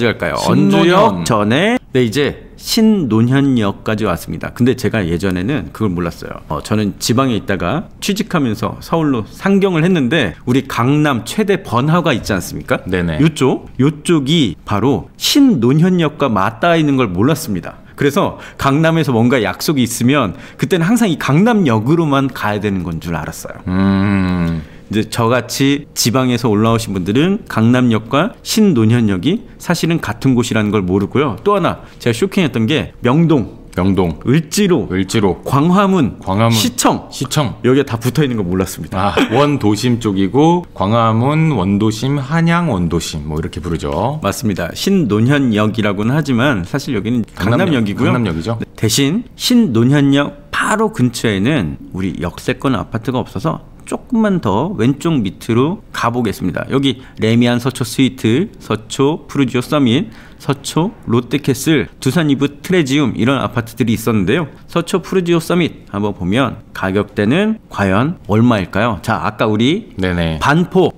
갈까요? 신논현. 언주역 전에 네, 이제 신논현역까지 왔습니다. 근데 제가 예전에는 그걸 몰랐어요. 저는 지방에 있다가 취직하면서 서울로 상경을 했는데 우리 강남 최대 번화가 있지 않습니까? 네네. 요쪽이 바로 신논현역과 맞닿아 있는 걸 몰랐습니다. 그래서 강남에서 뭔가 약속이 있으면 그때는 항상 이 강남역으로만 가야 되는 건 줄 알았어요. 이제 저같이 지방에서 올라오신 분들은 강남역과 신논현역이 사실은 같은 곳이라는 걸 모르고요. 또 하나 제가 쇼킹했던 게 명동, 을지로, 광화문, 시청 여기에 다 붙어 있는 거 몰랐습니다. 원도심 쪽이고 광화문, 원도심, 한양 원도심 뭐 이렇게 부르죠. 맞습니다. 신논현역이라고는 하지만 사실 여기는 강남역이고요. 강남역이죠. 대신 신논현역 바로 근처에는 우리 역세권 아파트가 없어서 조금만 더 왼쪽 밑으로 가보겠습니다. 여기 레미안 서초 스위트, 서초 푸르지오 서밋, 서초 롯데캐슬, 두산 이브 트레지움 이런 아파트들이 있었는데요. 서초 푸르지오 서밋 한번 보면 가격대는 과연 얼마일까요? 자, 아까 우리 반포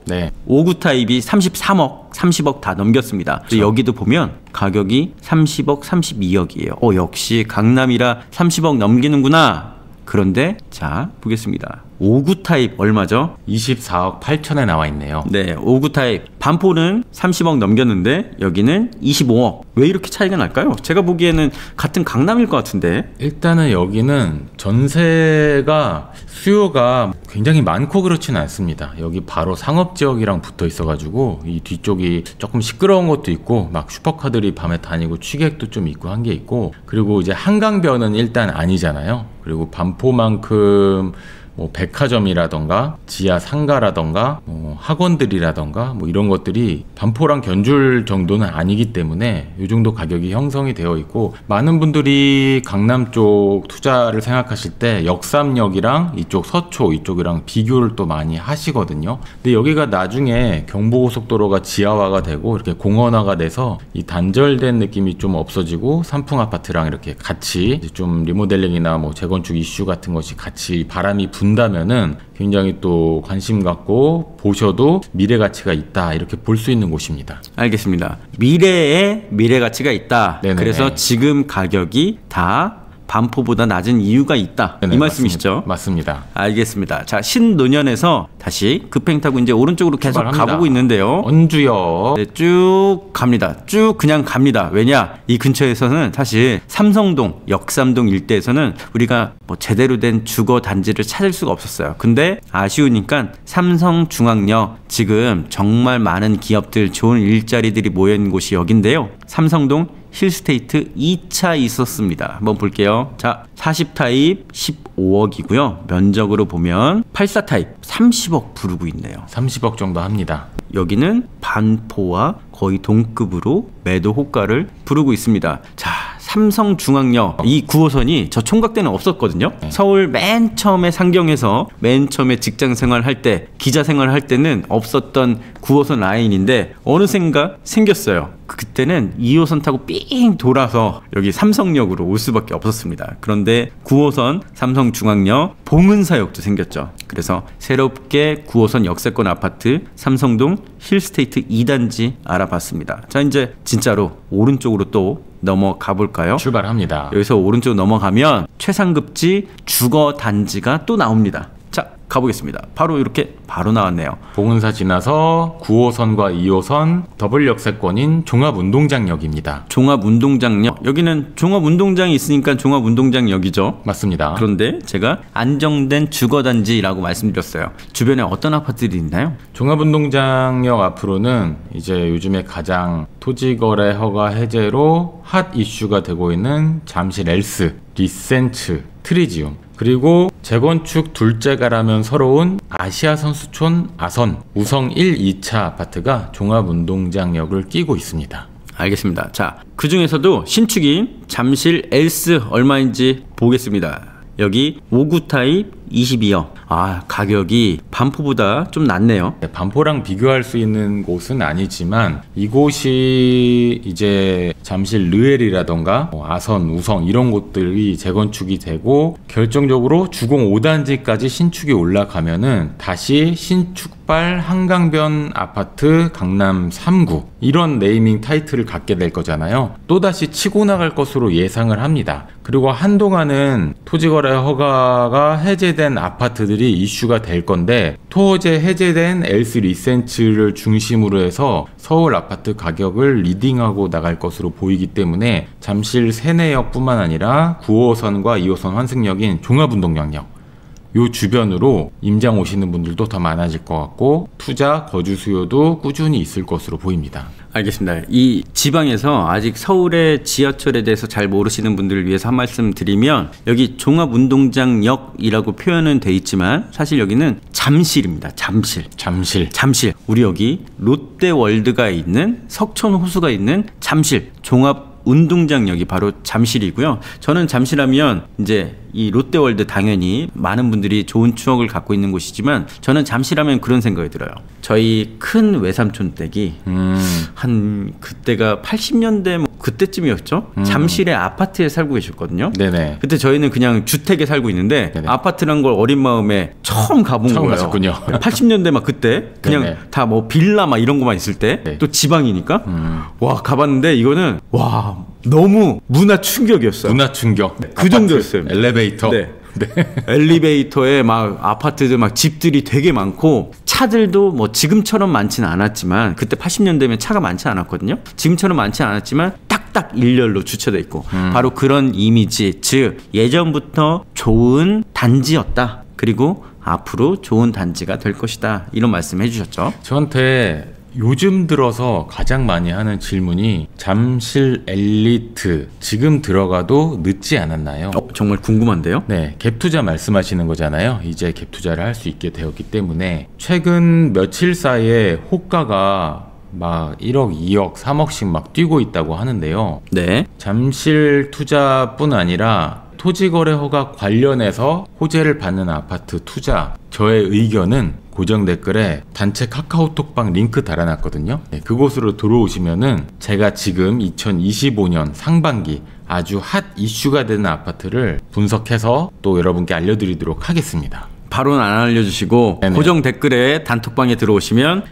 5구 타입이 30억 다 넘겼습니다. 그렇죠. 여기도 보면 가격이 30억, 32억이에요. 역시 강남이라 30억 넘기는구나. 그런데 자, 보겠습니다. 5구 타입 얼마죠? 24억 8천에 나와 있네요. 네, 5구 타입 반포는 30억 넘겼는데 여기는 25억. 왜 이렇게 차이가 날까요? 제가 보기에는 같은 강남일 것 같은데. 일단은 여기는 전세가 수요가 굉장히 많고 그렇지는 않습니다. 여기 바로 상업지역이랑 붙어 있어가지고 이 뒤쪽이 조금 시끄러운 것도 있고 막 슈퍼카들이 밤에 다니고 취객도 좀 있고 한 게 있고, 그리고 이제 한강변은 일단 아니잖아요. 그리고 반포만큼 뭐 백화점이라던가 지하 상가라던가 학원들이라던가 뭐 이런 것들이 반포랑 견줄 정도는 아니기 때문에 이 정도 가격이 형성이 되어 있고, 많은 분들이 강남 쪽 투자를 생각하실 때 역삼역이랑 이쪽 서초 이쪽이랑 비교를 또 많이 하시거든요. 근데 여기가 나중에 경부고속도로가 지하화가 되고 이렇게 공원화가 돼서 이 단절된 느낌이 좀 없어지고 삼풍 아파트랑 이렇게 같이 좀 리모델링이나 뭐 재건축 이슈 같은 것이 같이 바람이 분다면은 굉장히 또 관심 갖고 보셔도 미래 가치가 있다, 이렇게 볼 수 있는 곳입니다. 알겠습니다. 미래에 미래 가치가 있다. 네네네. 그래서 지금 가격이 다 반포보다 낮은 이유가 있다. 네네, 이 말씀이시죠? 맞습니다. 알겠습니다. 자, 신논현에서 다시 급행 타고 이제 오른쪽으로 계속 출발합니다. 가보고 있는데요. 언주역. 네, 쭉 갑니다. 쭉 그냥 갑니다. 왜냐? 이 근처에서는 사실 삼성동, 역삼동 일대에서는 우리가 뭐 제대로 된 주거 단지를 찾을 수가 없었어요. 근데 아쉬우니까 삼성중앙역, 지금 정말 많은 기업들, 좋은 일자리들이 모여있는 곳이 여긴데요. 삼성동 힐스테이트 2차 있었습니다. 한번 볼게요. 자, 40타입 15억이고요. 면적으로 보면 84타입 30억 부르고 있네요. 30억 정도 합니다. 여기는 반포와 거의 동급으로 매도 호가를 부르고 있습니다. 자, 삼성중앙역 이 9호선이 저 총각 때는 없었거든요. 서울 맨 처음에 상경해서 맨 처음에 직장 생활할 때, 기자 생활할 때는 없었던 9호선 라인인데 어느샌가 생겼어요. 그때는 2호선 타고 삥 돌아서 여기 삼성역으로 올 수밖에 없었습니다. 그런데 9호선 삼성중앙역 봉은사역도 생겼죠. 그래서 새롭게 9호선 역세권 아파트 삼성동 힐스테이트 2단지 알아봤습니다. 자, 이제 진짜로 오른쪽으로 또 넘어가 볼까요? 출발합니다. 여기서 오른쪽 넘어가면 최상급지 주거 단지가 또 나옵니다. 자, 가보겠습니다. 바로 이렇게 바로 나왔네요. 봉은사 지나서 9호선과 2호선 더블 역세권인 종합운동장역입니다. 종합운동장역. 여기는 종합운동장이 있으니까 종합운동장역이죠. 맞습니다. 그런데 제가 안정된 주거단지라고 말씀드렸어요. 주변에 어떤 아파트들이 있나요? 종합운동장역 앞으로는 이제 요즘에 가장 토지거래 허가 해제로 핫 이슈가 되고 있는 잠실 엘스, 리센츠, 트리지움, 그리고 재건축 둘째가라면 서러운 아시아 선수촌 아선, 우성 1, 2차 아파트가 종합운동장역을 끼고 있습니다. 알겠습니다. 자, 그 중에서도 신축인 잠실 엘스 얼마인지 보겠습니다. 여기 5구 타입 22억. 아, 가격이 반포보다 좀 낮네요. 네, 반포랑 비교할 수 있는 곳은 아니지만 이곳이 이제 잠실 르엘이라던가 아선, 우성 이런 곳들이 재건축이 되고 결정적으로 주공 5단지까지 신축이 올라가면은 다시 신축발 한강변 아파트 강남 3구 이런 네이밍 타이틀을 갖게 될 거잖아요. 또다시 치고 나갈 것으로 예상을 합니다. 그리고 한동안은 토지거래 허가가 해제된 아파트들이 이슈가 될 건데 토어제 해제된 L3 리센츠를 중심으로 해서 서울 아파트 가격을 리딩하고 나갈 것으로 보이기 때문에 잠실 세내역뿐만 아니라 9호선과 2호선 환승역인 종합운동장역 요 주변으로 임장 오시는 분들도 더 많아질 것 같고 투자 거주 수요도 꾸준히 있을 것으로 보입니다. 알겠습니다. 이 지방에서 아직 서울의 지하철에 대해서 잘 모르시는 분들을 위해서 한 말씀 드리면 여기 종합운동장역이라고 표현은 돼 있지만 사실 여기는 잠실입니다. 잠실. 우리 여기 롯데월드가 있는 석촌호수가 있는 잠실 종합운동장역이 바로 잠실이고요. 저는 잠실하면 이제 이 롯데월드 당연히 많은 분들이 좋은 추억을 갖고 있는 곳이지만 저는 잠실하면 그런 생각이 들어요. 저희 큰 외삼촌 댁이 한 그때가 80년대 뭐 그때쯤이었죠. 잠실의 아파트에 살고 계셨거든요. 네네. 그때 저희는 그냥 주택에 살고 있는데 네네. 아파트란 걸 어린 마음에 처음 가본 거예요. 가셨군요. 80년대 막 그때 그냥 다 뭐 빌라 막 이런 거만 있을 때 또 지방이니까 와 가봤는데 이거는 와 너무 문화 충격이었어요. 문화 충격. 그 정도였어요. 엘리베이터. 네. 엘리베이터에 막 아파트들 막 집들이 되게 많고 차들도 뭐 지금처럼 많지는 않았지만 그때 80년대면 차가 많지 않았거든요. 지금처럼 많지 않았지만 딱딱 일렬로 주차돼 있고 바로 그런 이미지 즉 예전부터 좋은 단지였다. 그리고 앞으로 좋은 단지가 될 것이다. 이런 말씀 해주셨죠. 저한테 요즘 들어서 가장 많이 하는 질문이 잠실 엘리트 지금 들어가도 늦지 않았나요? 정말 궁금한데요? 네, 갭 투자 말씀하시는 거잖아요. 이제 갭 투자를 할 수 있게 되었기 때문에 최근 며칠 사이에 호가가 막 1억, 2억, 3억씩 막 뛰고 있다고 하는데요. 네. 잠실 투자뿐 아니라 토지거래 허가 관련해서 호재를 받는 아파트 투자 저의 의견은 고정 댓글에 단체 카카오톡방 링크 달아놨거든요. 네, 그곳으로 들어오시면은 제가 지금 2025년 상반기 아주 핫 이슈가 되는 아파트를 분석해서 또 여러분께 알려드리도록 하겠습니다. 바로는 안 알려주시고 네네. 고정 댓글에 단톡방에 들어오시면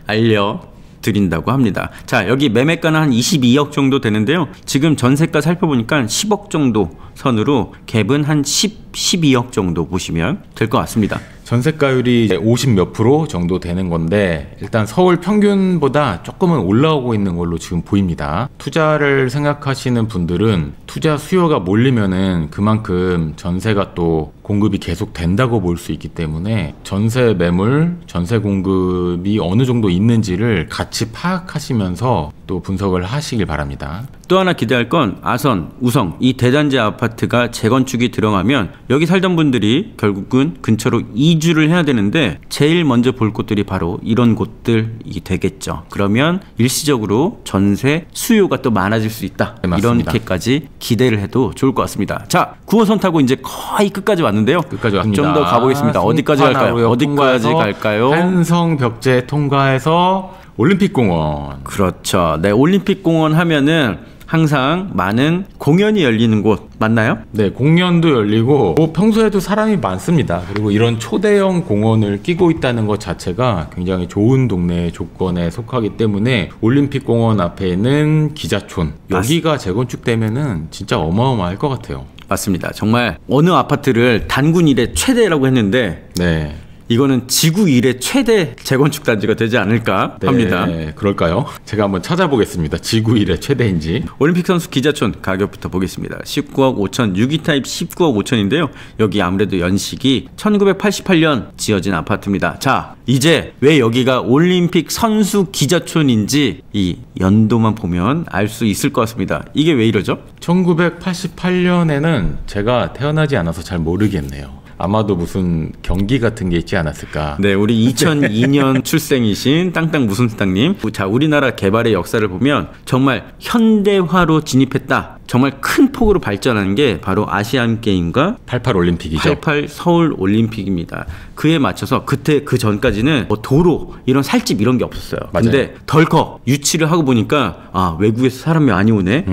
드린다고 합니다. 자, 여기 매매가는 한 22억 정도 되는데요. 지금 전세가 살펴보니까 10억 정도 선으로 갭은 한 12억 정도 보시면 될 것 같습니다. 전세가율이 50 몇 프로 정도 되는 건데 일단 서울 평균보다 조금은 올라오고 있는 걸로 지금 보입니다. 투자를 생각하시는 분들은 투자 수요가 몰리면은 그만큼 전세가 또 공급이 계속 된다고 볼 수 있기 때문에 전세 매물, 전세 공급이 어느 정도 있는지를 같이 파악하시면서 또 분석을 하시길 바랍니다. 또 하나 기대할 건 아선, 우성 이 대단지 아파트가 재건축이 들어가면 여기 살던 분들이 결국은 근처로 이주를 해야 되는데 제일 먼저 볼 곳들이 바로 이런 곳들이 되겠죠. 그러면 일시적으로 전세 수요가 또 많아질 수 있다. 네, 이렇게까지 기대를 해도 좋을 것 같습니다. 자, 9호선 타고 이제 거의 끝까지 왔는데요. 끝까지 왔습니다. 좀 더 가보겠습니다. 어디까지 갈까요? 어디까지 갈까요? 한성벽제 통과해서 올림픽공원. 그렇죠. 네, 올림픽공원 하면은 항상 많은 공연이 열리는 곳 맞나요? 네, 공연도 열리고 뭐 평소에도 사람이 많습니다. 그리고 이런 초대형 공원을 끼고 있다는 것 자체가 굉장히 좋은 동네 조건에 속하기 때문에 올림픽공원 앞에 있는 기자촌 여기가 재건축되면은 진짜 어마어마할 것 같아요. 맞습니다. 정말 어느 아파트를 단군 이래 최대라고 했는데 네. 이거는 지구 이래 최대 재건축 단지가 되지 않을까 합니다. 네, 그럴까요? 제가 한번 찾아보겠습니다. 지구 이래 최대인지. 올림픽 선수 기자촌 가격부터 보겠습니다. 19억 5천, 6위 타입 19억 5천인데요. 여기 아무래도 연식이 1988년 지어진 아파트입니다. 자, 이제 왜 여기가 올림픽 선수 기자촌인지 이 연도만 보면 알 수 있을 것 같습니다. 이게 왜 이러죠? 1988년에는 제가 태어나지 않아서 잘 모르겠네요. 아마도 무슨 경기 같은 게 있지 않았을까. 네, 우리 2002년 출생이신 땅땅 무슨땅님. 자, 우리나라 개발의 역사를 보면 정말 현대화로 진입했다. 정말 큰 폭으로 발전한 게 바로 아시안 게임과 88 올림픽이죠. 88 서울 올림픽입니다. 그에 맞춰서 그때 그 전까지는 뭐 도로 이런 살집 이런 게 없었어요. 맞아요. 근데 덜컥 유치를 하고 보니까 아 외국에서 사람이 많이 오네.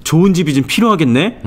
좋은 집이 좀 필요하겠네.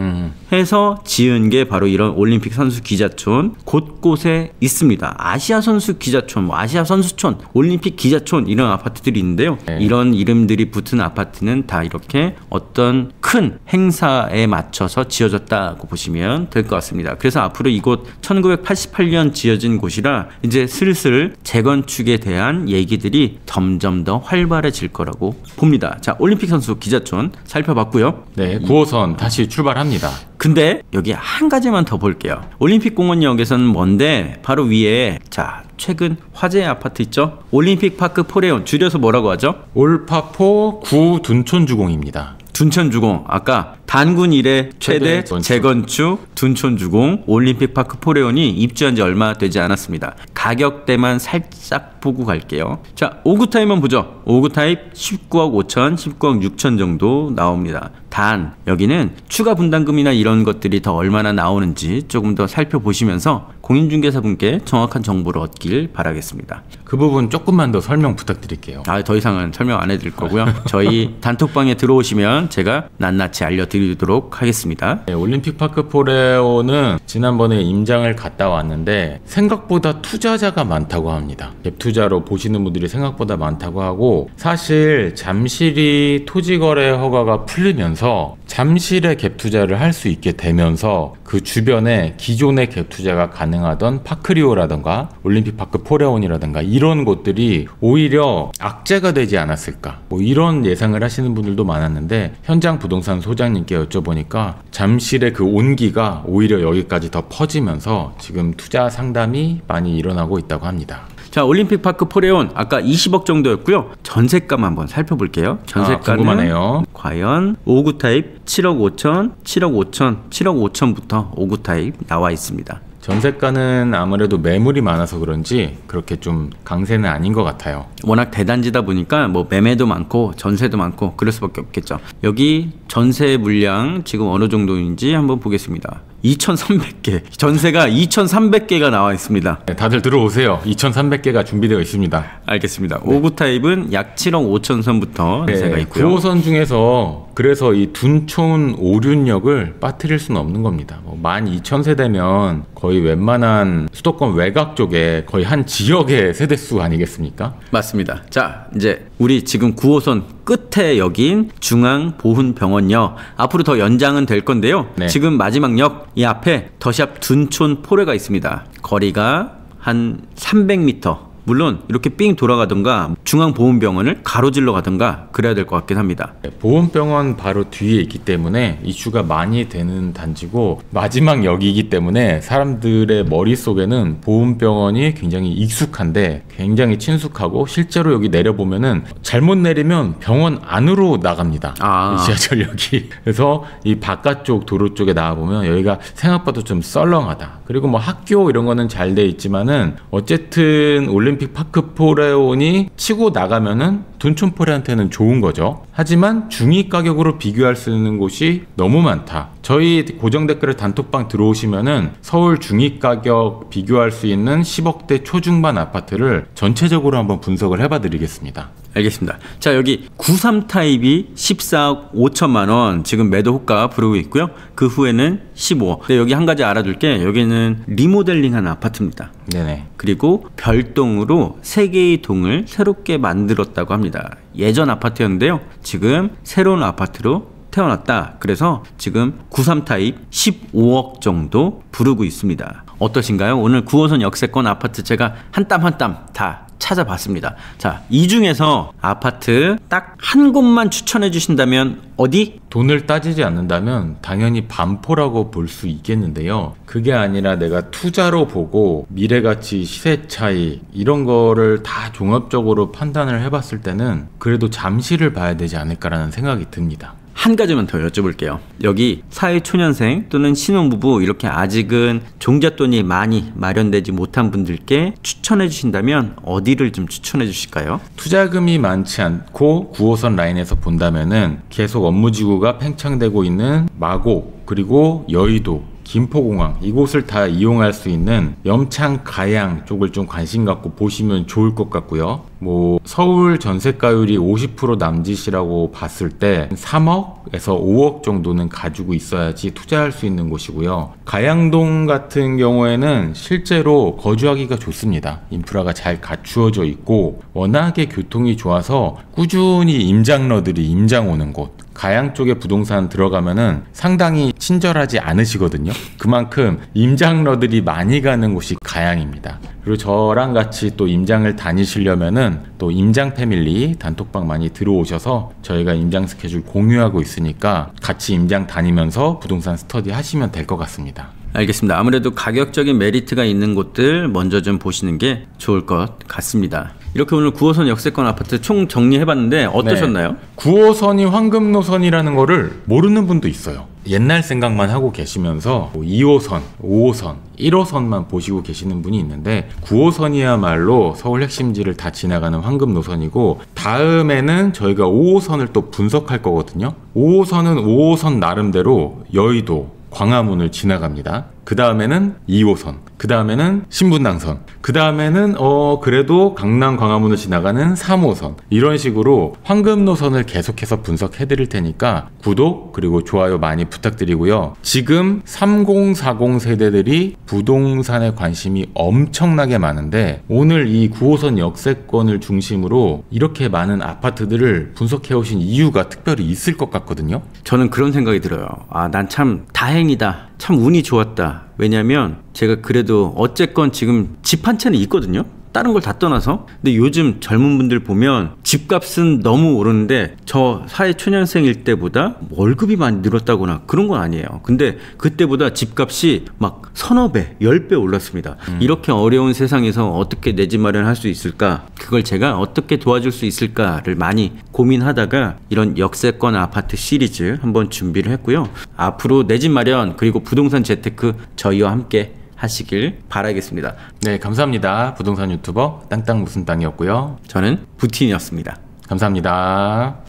해서 지은 게 바로 이런 올림픽 선수 기자촌 곳곳에 있습니다. 아시아 선수 기자촌, 뭐 아시아 선수촌, 올림픽 기자촌 이런 아파트들이 있는데요. 네. 이런 이름들이 붙은 아파트는 다 이렇게 어떤 큰 행사에 맞춰서 지어졌다고 보시면 될 것 같습니다. 그래서 앞으로 이곳 1988년 지어진 곳이라 이제 슬슬 재건축에 대한 얘기들이 점점 더 활발해질 거라고 봅니다. 자, 올림픽 선수 기자촌 살펴봤고요. 네, 9호선 다시 출발합니다. 근데 여기 한 가지만 더 볼게요. 올림픽 공원역에서는 뭔데 바로 위에 자 최근 화제의 아파트 있죠? 올림픽 파크 포레온 줄여서 뭐라고 하죠? 올파포 구 둔촌주공입니다. 둔촌주공 아까 단군 이래 최대 재건축 둔촌주공 올림픽 파크 포레온이 입주한 지 얼마 되지 않았습니다. 가격대만 살짝 보고 갈게요. 자 5구 타입만 보죠. 5구 타입 19억 5천 19억 6천 정도 나옵니다. 단 여기는 추가 분담금이나 이런 것들이 더 얼마나 나오는지 조금 더 살펴보시면서 공인중개사분께 정확한 정보를 얻길 바라겠습니다. 그 부분 조금만 더 설명 부탁드릴게요. 더 이상은 설명 안 해드릴 거고요. 저희 단톡방에 들어오시면 제가 낱낱이 알려드리도록 하겠습니다. 네, 올림픽 파크 포레오는 지난번에 임장을 갔다 왔는데 생각보다 투자자가 많다고 합니다. 갭 투자로 보시는 분들이 생각보다 많다고 하고 사실 잠실이 토지거래 허가가 풀리면서 잠실에 갭 투자를 할 수 있게 되면서 그 주변에 기존의 갭 투자가 가능하던 파크리오라든가 올림픽 파크 포레온이라든가 이런 곳들이 오히려 악재가 되지 않았을까 뭐 이런 예상을 하시는 분들도 많았는데 현장 부동산 소장님께 여쭤보니까 잠실의 그 온기가 오히려 여기까지 더 퍼지면서 지금 투자 상담이 많이 일어나고 있다고 합니다. 자 올림픽 파크 포레온 아까 20억 정도였고요. 전세감 한번 살펴볼게요. 전세가는 궁금하네요. 과연 5구 타입 7억 5천 7억 5천 7억 5천부터 5구 타입 나와 있습니다. 전세가는 아무래도 매물이 많아서 그런지 그렇게 좀 강세는 아닌 것 같아요. 워낙 대단지다 보니까 뭐 매매도 많고 전세도 많고 그럴 수밖에 없겠죠. 여기 전세 물량 지금 어느 정도인지 한번 보겠습니다. 2,300개 전세가 2,300개가 나와 있습니다. 네, 다들 들어오세요. 2,300개가 준비되어 있습니다. 알겠습니다. 5구 타입은 약 7억 5천 선부터 전세가 있고요. 9호선 중에서 그래서 이 둔촌 오륜역을 빠뜨릴 수는 없는 겁니다. 12,000세대면 거의 웬만한 수도권 외곽 쪽에 거의 한 지역의 세대수 아니겠습니까? 맞습니다. 자 이제 우리 지금 9호선 끝에 역인 중앙보훈병원역 앞으로 더 연장은 될 건데요. 네. 지금 마지막 역 이 앞에 더샵 둔촌 포레가 있습니다. 거리가 한 300m 물론 이렇게 삥 돌아가던가 중앙보훈병원을 가로질러 가던가 그래야 될 것 같긴 합니다. 보훈병원 바로 뒤에 있기 때문에 이슈가 많이 되는 단지고 마지막 역이기 때문에 사람들의 머릿속에는 보훈병원이 굉장히 익숙한데 굉장히 친숙하고 실제로 여기 내려보면은 잘못 내리면 병원 안으로 나갑니다. 이 지하철역이. 그래서 이 바깥쪽 도로 쪽에 나와보면 여기가 생각보다 좀 썰렁하다. 그리고 뭐 학교 이런 거는 잘 돼 있지만은 어쨌든 올림픽 파크 포레온이 치고 나가면은 둔촌 포레한테는 좋은 거죠. 하지만 중위 가격으로 비교할 수 있는 곳이 너무 많다. 저희 고정 댓글에 단톡방 들어오시면은 서울 중위 가격 비교할 수 있는 10억대 초중반 아파트를 전체적으로 한번 분석을 해봐 드리겠습니다. 알겠습니다. 자 여기 93 타입이 14억 5천만 원 지금 매도 호가 부르고 있고요. 그 후에는 15억. 근데 여기 한 가지 알아둘게 여기는 리모델링한 아파트입니다. 네네. 그리고 별동으로 3개의 동을 새롭게 만들었다고 합니다. 예전 아파트였는데요. 지금 새로운 아파트로 태어났다. 그래서 지금 93 타입 15억 정도 부르고 있습니다. 어떠신가요? 오늘 9호선 역세권 아파트 제가 한 땀 한 땀 다 찾아봤습니다. 자, 이 중에서 아파트 딱 한 곳만 추천해 주신다면 어디? 돈을 따지지 않는다면 당연히 반포라고 볼 수 있겠는데요. 그게 아니라 내가 투자로 보고 미래가치, 시세 차이 이런 거를 다 종합적으로 판단을 해봤을 때는 그래도 잠실을 봐야 되지 않을까라는 생각이 듭니다. 한 가지만 더 여쭤볼게요. 여기 사회초년생 또는 신혼부부 이렇게 아직은 종잣돈이 많이 마련되지 못한 분들께 추천해 주신다면 어디를 좀 추천해 주실까요? 투자금이 많지 않고 9호선 라인에서 본다면은 계속 업무지구가 팽창되고 있는 마곡 그리고 여의도 김포공항 이곳을 다 이용할 수 있는 염창 가양 쪽을 좀 관심 갖고 보시면 좋을 것 같고요. 뭐 서울 전세가율이 50% 남짓이라고 봤을 때 3억에서 5억 정도는 가지고 있어야지 투자할 수 있는 곳이고요. 가양동 같은 경우에는 실제로 거주하기가 좋습니다. 인프라가 잘 갖추어져 있고 워낙에 교통이 좋아서 꾸준히 임장러들이 임장 오는 곳. 가양 쪽에 부동산 들어가면은 상당히 친절하지 않으시거든요. 그만큼 임장러들이 많이 가는 곳이 가양입니다. 그리고 저랑 같이 또 임장을 다니시려면은 또 임장 패밀리 단톡방 많이 들어오셔서 저희가 임장 스케줄 공유하고 있으니까 같이 임장 다니면서 부동산 스터디 하시면 될 것 같습니다. 알겠습니다. 아무래도 가격적인 메리트가 있는 곳들 먼저 좀 보시는 게 좋을 것 같습니다. 이렇게 오늘 9호선 역세권 아파트 총 정리해봤는데 어떠셨나요? 네. 9호선이 황금노선이라는 거를 모르는 분도 있어요. 옛날 생각만 하고 계시면서 2호선, 5호선, 1호선만 보시고 계시는 분이 있는데 9호선이야말로 서울 핵심지를 다 지나가는 황금노선이고 다음에는 저희가 5호선을 또 분석할 거거든요. 5호선은 5호선 나름대로 여의도, 광화문을 지나갑니다. 그 다음에는 2호선, 그 다음에는 신분당선, 그 다음에는 그래도 강남 광화문을 지나가는 3호선 이런 식으로 황금노선을 계속해서 분석해 드릴 테니까 구독 그리고 좋아요 많이 부탁드리고요. 지금 3040 세대들이 부동산에 관심이 엄청나게 많은데 오늘 이 9호선 역세권을 중심으로 이렇게 많은 아파트들을 분석해 오신 이유가 특별히 있을 것 같거든요. 저는 그런 생각이 들어요. 난 참 다행이다. 참 운이 좋았다. 왜냐면 제가 그래도 어쨌건 지금 집 한 채는 있거든요. 다른 걸 다 떠나서. 근데 요즘 젊은 분들 보면 집값은 너무 오르는데 저 사회초년생일 때보다 월급이 많이 늘었다거나 그런 건 아니에요. 근데 그때보다 집값이 막 서너 배, 10배 올랐습니다. 이렇게 어려운 세상에서 어떻게 내 집 마련할 수 있을까? 그걸 제가 어떻게 도와줄 수 있을까를 많이 고민하다가 이런 역세권 아파트 시리즈 한번 준비를 했고요. 앞으로 내 집 마련 그리고 부동산 재테크 저희와 함께 하시길 바라겠습니다. 네, 감사합니다. 부동산 유튜버 땅땅 무슨 땅이었고요. 저는 부틴이었습니다. 감사합니다.